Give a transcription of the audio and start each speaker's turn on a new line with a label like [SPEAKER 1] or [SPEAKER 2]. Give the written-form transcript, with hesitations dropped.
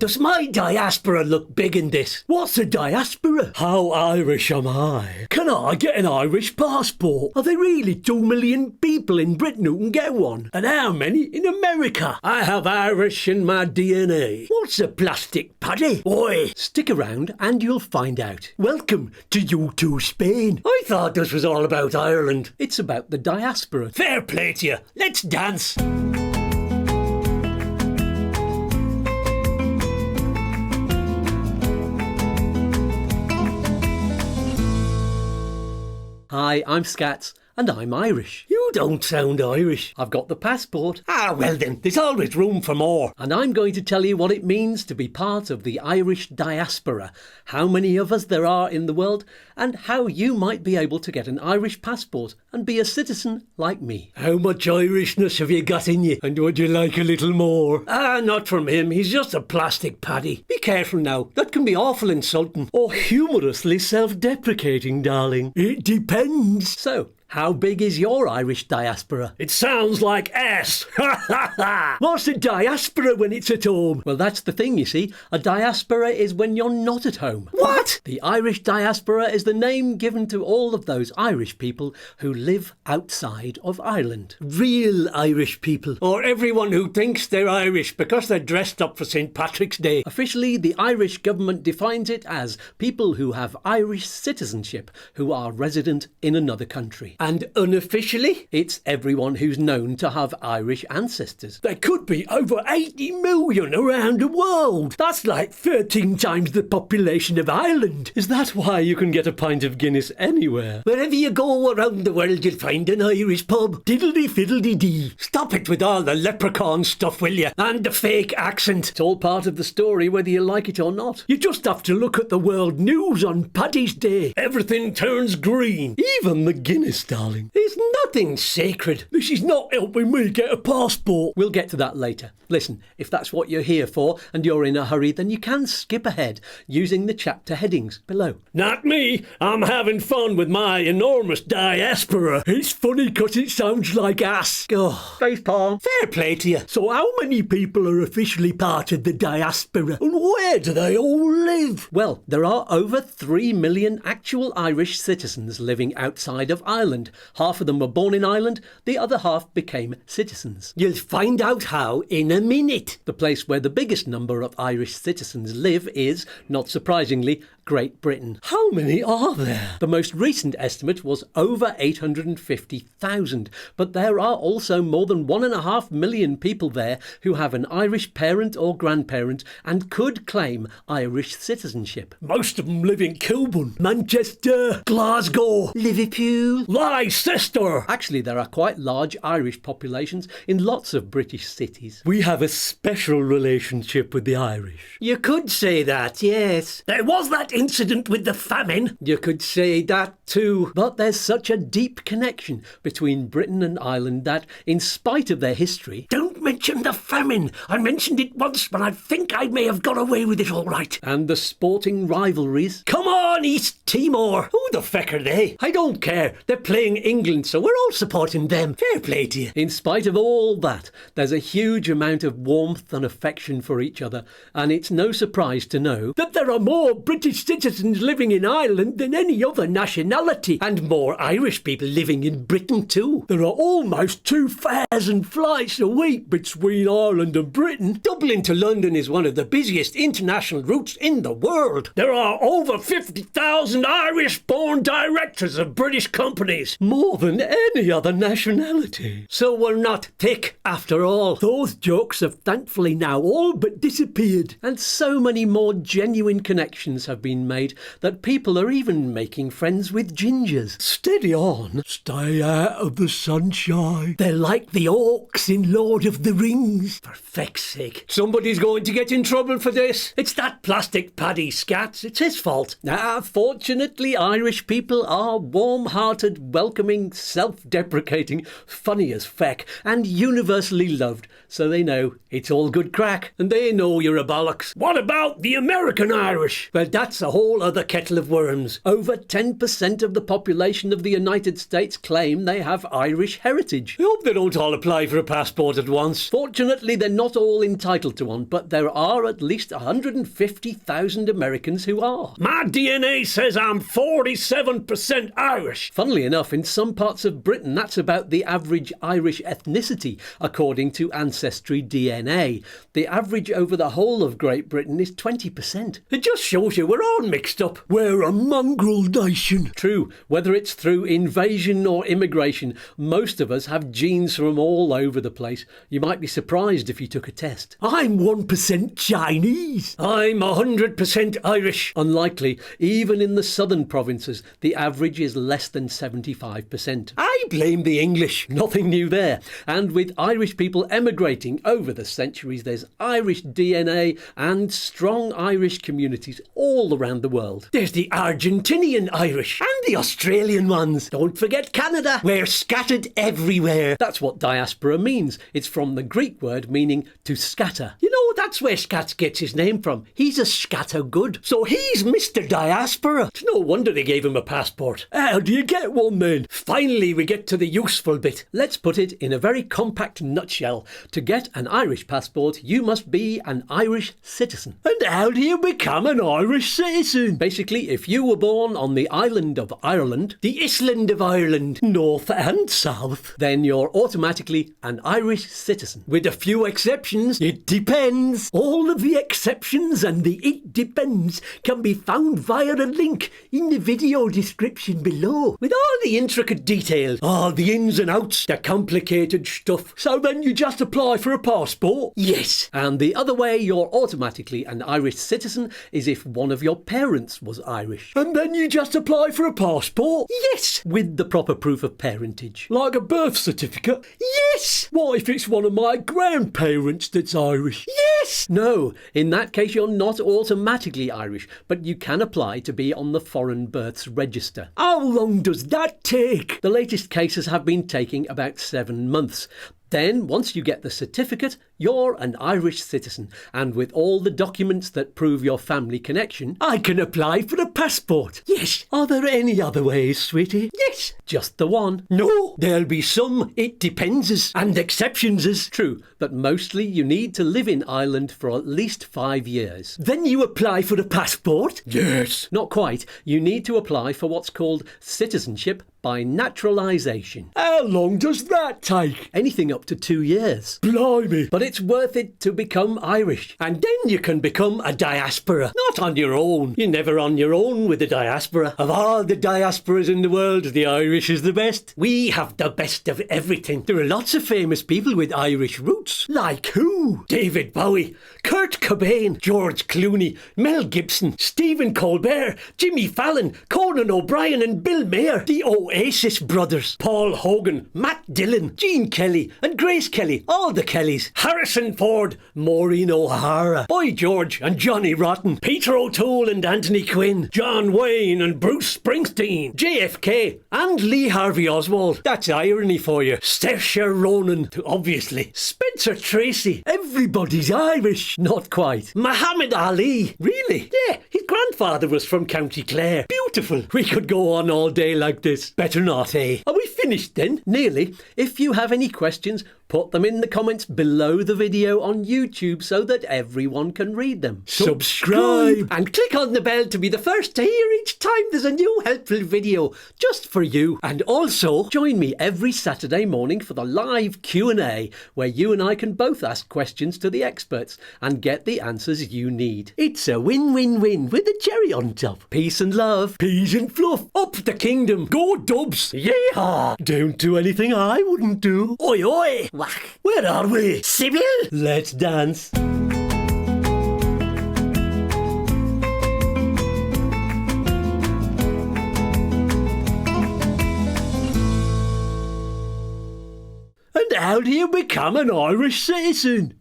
[SPEAKER 1] Does my diaspora look big in this? What's a diaspora? How Irish am I? Can I get an Irish passport? Are there really 2 million people in Britain who can get one? And how many in America? I have Irish in my DNA. What's a plastic paddy? Oi, stick around and you'll find out. Welcome to YouTooSpain. I thought this was all about Ireland. It's about the diaspora. Fair play to you. Let's dance. Hi, I'm Skatz, and I'm Irish. You don't sound Irish. I've got the passport. Ah, well then, there's always room for more. And I'm going to tell you what it means to be part of the Irish diaspora, how many of us there are in the world, and how you might be able to get an Irish passport and be a citizen like me. How much Irishness have you got in you? And would you like a little more? Ah, not from him. He's just a plastic paddy. Be careful now. That can be awful insulting. Or humorously self-deprecating, darling. It depends. So, how big is your Irish diaspora? It sounds like ass. Ha ha ha! What's a diaspora when it's at home? Well, that's the thing, you see. A diaspora is when you're not at home. What? The Irish diaspora is the name given to all of those Irish people who live outside of Ireland. Real Irish people. Or everyone who thinks they're Irish because they're dressed up for St. Patrick's Day. Officially, the Irish government defines it as people who have Irish citizenship who are resident in another country. And unofficially, it's everyone who's known to have Irish ancestors. There could be over 80 million around the world. That's like 13 times the population of Ireland. Is that why you can get a pint of Guinness anywhere? Wherever you go around the world, you'll find an Irish pub. Diddledy-fiddledy-dee. Stop it with all the leprechaun stuff, will you? And the fake accent. It's all part of the story, whether you like it or not. You just have to look at the world news on Paddy's Day. Everything turns green. Even the Guinness, darling. There's nothing sacred. This is not helping me get a passport. We'll get to that later. Listen, if that's what you're here for and you're in a hurry, then you can skip ahead using the chapter headings below. Not me. I'm having fun with my enormous diaspora. It's funny because it sounds like ass. Oh, facepalm. Fair play to you. So how many people are officially part of the diaspora? And where do they all live? Well, there are over 3 million actual Irish citizens living outside of Ireland. Half of them were born in Ireland, the other half became citizens. You'll find out how in a minute. The place where the biggest number of Irish citizens live is, not surprisingly, Great Britain. How many are there? The most recent estimate was over 850,000, but there are also more than 1.5 million people there who have an Irish parent or grandparent and could claim Irish citizenship. Most of them live in Kilburn, Manchester, Glasgow, Liverpool, Leicester. Actually, there are quite large Irish populations in lots of British cities. We have a special relationship with the Irish. You could say that, yes. There was that incident with the famine. You could say that too. But there's such a deep connection between Britain and Ireland that, in spite of their history... Don't mention the famine. I mentioned it once, but I think I may have got away with it all right. And the sporting rivalries. Come on, East Timor. Who the feck are they? I don't care. They're playing England, so we're all supporting them. Fair play to you. In spite of all that, there's a huge amount of warmth and affection for each other, and it's no surprise to know that there are more British citizens living in Ireland than any other nationality, and more Irish people living in Britain too. There are almost 2,000 flights a week between Ireland and Britain. Dublin to London is one of the busiest international routes in the world. There are over 50,000 Irish-born directors of British companies. More than any other nationality. So we're not thick after all. Those jokes have thankfully now all but disappeared. And so many more genuine connections have been made that people are even making friends with gingers. Steady on. Stay out of the sunshine. They're like the orcs in Lord of the Rings. For feck's sake. Somebody's going to get in trouble for this. It's that plastic paddy Skatz. It's his fault. Fortunately, Irish people are warm-hearted, welcoming, self-deprecating, funny as feck, and universally loved, so they know it's all good crack, and they know you're a bollocks. What about the American Irish? Well, that's a whole other kettle of worms. Over 10% of the population of the United States claim they have Irish heritage. I hope they don't all apply for a passport at once. chance. Fortunately, they're not all entitled to one, but there are at least 150,000 Americans who are.
[SPEAKER 2] My DNA says I'm 47% Irish.
[SPEAKER 1] Funnily enough, in some parts of Britain, that's about the average Irish ethnicity, according to Ancestry DNA. The average over the whole of Great Britain is 20%.
[SPEAKER 2] It just shows you we're all mixed up. We're a mongrel nation.
[SPEAKER 1] True, whether it's through invasion or immigration, most of us have genes from all over the place. You might be surprised if you took a test.
[SPEAKER 2] I'm 1% Chinese. I'm 100% Irish.
[SPEAKER 1] Unlikely. Even in the southern provinces, the average is less than 75%.
[SPEAKER 2] I blame the English.
[SPEAKER 1] Nothing new there. And with Irish people emigrating over the centuries, there's Irish DNA and strong Irish communities all around the world.
[SPEAKER 2] There's the Argentinian Irish and the Australian ones. Don't forget Canada. We're scattered everywhere.
[SPEAKER 1] That's what diaspora means. It's from the Greek word meaning to scatter.
[SPEAKER 2] You know, that's where Skatz gets his name from. He's a scattergood. So he's Mr. Diaspora. It's no wonder they gave him a passport. How do you get one then? Finally, we get to the useful bit.
[SPEAKER 1] Let's put it in a very compact nutshell. To get an Irish passport, you must be an Irish citizen.
[SPEAKER 2] And how do you become an Irish citizen?
[SPEAKER 1] Basically, if you were born on the island of Ireland,
[SPEAKER 2] the island of Ireland, north and south,
[SPEAKER 1] then you're automatically an Irish citizen.
[SPEAKER 2] With a few exceptions. It depends. All of the exceptions and the it depends can be found via a link in the video description below, with all the intricate details, all the ins and outs, the complicated stuff. So then you just apply for a passport? Yes.
[SPEAKER 1] And the other way you're automatically an Irish citizen is if one of your parents was Irish.
[SPEAKER 2] And then you just apply for a passport? Yes.
[SPEAKER 1] With the proper proof of parentage.
[SPEAKER 2] Like a birth certificate? Yes. What if it's one of my grandparents that's Irish? Yes.
[SPEAKER 1] No, in that case you're not automatically Irish, but you can apply to be on the Foreign Births Register.
[SPEAKER 2] How long does that take?
[SPEAKER 1] The latest cases have been taking about 7 months. Then, once you get the certificate, you're an Irish citizen, and with all the documents that prove your family connection,
[SPEAKER 2] I can apply for a passport. Yes. Are there any other ways, sweetie? Yes.
[SPEAKER 1] Just the one.
[SPEAKER 2] No, there'll be some it depenses and exceptionses.
[SPEAKER 1] True, but mostly you need to live in Ireland for at least 5 years.
[SPEAKER 2] Then you apply for a passport? Yes.
[SPEAKER 1] Not quite. You need to apply for what's called citizenship by naturalisation.
[SPEAKER 2] How long does that take?
[SPEAKER 1] Anything up to 2 years.
[SPEAKER 2] Blimey.
[SPEAKER 1] But it's worth it to become Irish.
[SPEAKER 2] And then you can become a diaspora. Not on your own. You're never on your own with the diaspora. Of all the diasporas in the world, the Irish is the best. We have the best of everything. There are lots of famous people with Irish roots. Like who? David Bowie, Kurt Cobain, George Clooney, Mel Gibson, Stephen Colbert, Jimmy Fallon, Conan O'Brien and Bill Maher, the Oasis brothers, Paul Hogan, Matt Dillon, Gene Kelly and Grace Kelly, all the Kellys, Harrison Ford, Maureen O'Hara, Boy George and Johnny Rotten, Peter O'Toole and Anthony Quinn, John Wayne and Bruce Springsteen, JFK and Lee Harvey Oswald. That's irony for you. Saoirse Ronan, obviously. Spencer Tracy. Everybody's Irish.
[SPEAKER 1] Not quite.
[SPEAKER 2] Muhammad Ali. Really? Yeah, his grandfather was from County Clare. Beautiful. We could go on all day like this. Better not, eh? Are we finished then?
[SPEAKER 1] Nearly. If you have any questions, put them in the comments below the video on YouTube so that everyone can read them.
[SPEAKER 2] Subscribe and click on the bell to be the first to hear each time there's a new helpful video just for you. And also,
[SPEAKER 1] join me every Saturday morning for the live Q&A where you and I can both ask questions to the experts and get the answers you need.
[SPEAKER 2] It's a win-win-win with a cherry on top.
[SPEAKER 1] Peace and love.
[SPEAKER 2] Peas and fluff. Up the kingdom. Go Dubs. Yeehaw. Don't do anything I wouldn't do. Oi oi. Whack. Where are we? Sybil?
[SPEAKER 1] Let's dance.
[SPEAKER 2] And how do you become an Irish citizen?